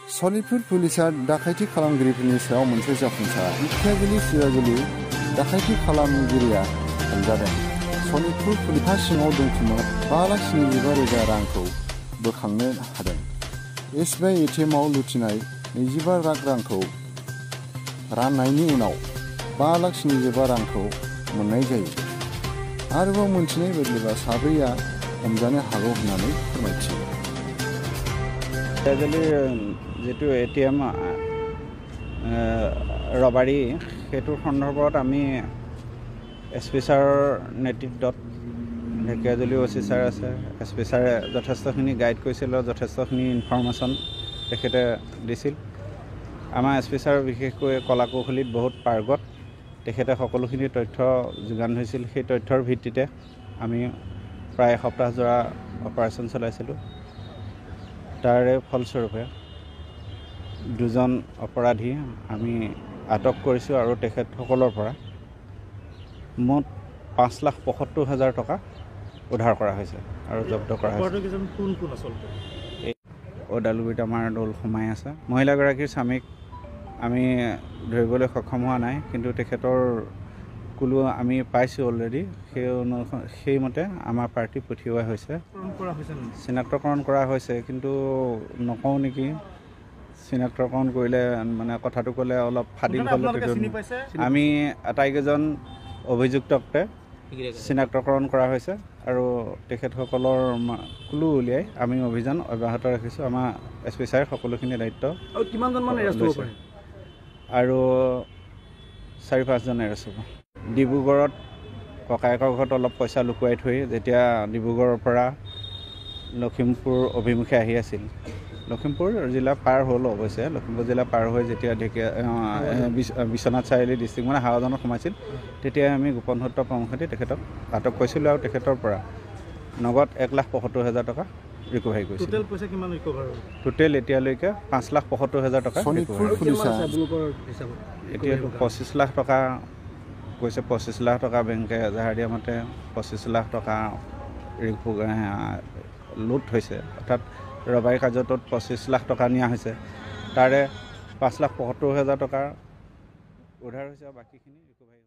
सनितपुर पुलिसा डाकायथि खालामगिरिफोरनि सायाव मोनसे जाफुंसार इटागुलि सिरागुलि डाकायथि खालामगिरिया हमजादों। सनितपुर पुलिसा सिङाव दोनथुमनाय 5,70,000 रांखौ बोखांनो हादों। एसबीआई एटीएमआव लुथिनाय 25 लाख रांखौ राननायनि उनाव 5,70,000 रांखौ मोननाय जायो। आरोबाव मोनथिनाय बायदिब्ला साब्रैया हमजानो हागौ होननानै फोरमायथियो। যেটো এটিএম ৰবাৰী সেইটোৰ সন্দৰ্ভত আমি এছপি ছাৰৰ নেতৃত্বত ঢেকীয়াজুলি অচি ছাৰ আছে, এছপি ছাৰে যথেষ্টখিনি গাইড কৰিছিল আৰু যথেষ্টখিনি ইনফৰমেশ্যন তেখেতে দিছিল। আমাৰ এছপি ছাৰ বিশেষকৈ কলা কৌশলীত বহুত পাৰ্গত, তেখেতে সকলোখিনি তথ্য যোগান ধৰিছিল। সেই তথ্যৰ ভিত্তিতে আমি প্ৰায় এসপ্তাহজোৰা অপাৰেশ্যন চলাইছিলোঁ। তাৰে ফলস্বৰূপে 2জন অপৰাধী আমি আটক কৰিছোঁ আৰু তেখেতসকলৰ পৰা মুঠ 5,75,000 টকা উদ্ধাৰ কৰা হৈছে আৰু জব্দ কৰা হৈছে। ওদালগুৰিত আমাৰ দল সোমাই আছে। মহিলাগৰাকীৰ স্বামীক আমি ধৰিবলৈ সক্ষম হোৱা নাই, কিন্তু তেখেতৰ কুলো আমি পাইছোঁ অলৰেডি। সেইমতে আমাৰ পাৰ্টি পঠিওৱা হৈছে, চিনাক্তকৰণ কৰা হৈছে, কিন্তু নকওঁ নেকি। চিনাক্তকৰণ কৰিলে মানে কথাটো ক'লে অলপ ফাদিল হ'লে আমি আটাইকেইজন অভিযুক্তকে চিনাক্তকৰণ কৰা হৈছে আৰু তেখেতসকলৰ কুলো উলিয়াই আমি অভিযান অব্যাহত ৰাখিছোঁ। আমাৰ এছপি ছাৰে সকলোখিনি দায়িত্ব আৰু 4-5জন এৰেষ্ট হ'ব। ডিব্ৰুগড়ত ককায়েকৰ ঘৰত অলপ পইচা লুকুৱাই থৈ যেতিয়া ডিব্ৰুগড়ৰ পৰা লখিমপুৰ অভিমুখে আহি আছিল, লখিমপুৰ জিলা পাৰ হ'ল অৱশ্যে, লখিমপুৰ জিলা পাৰ হৈ যেতিয়া বিশ্বনাথ চাৰিআলি ডিষ্ট্ৰিক্ট মানে হাৱাজানত সোমাইছিল, তেতিয়া আমি গোপন সূত্ৰ পৰামৰ্শে তেখেতক আটক কৰিছিলোঁ আৰু তেখেতৰ পৰা নগদ 1,75,000 টকা ৰিকভাৰী কৰিছিল। টোটেল এতিয়ালৈকে 5,75,000 টকা এতিয়া 25 লাখ টকা কৈছে। 25 লাখ টকা বেংকে এজাহাৰ দিয়া মতে 25 লাখ টকা লুট হৈছে, অৰ্থাৎ ৰবাৰী কাৰ্যটোত 25 লাখ টকা নিয়া হৈছে। তাৰে 5,75,000 টকা উদ্ধাৰ হৈছে আৰু বাকীখিনি ৰিকভাৰী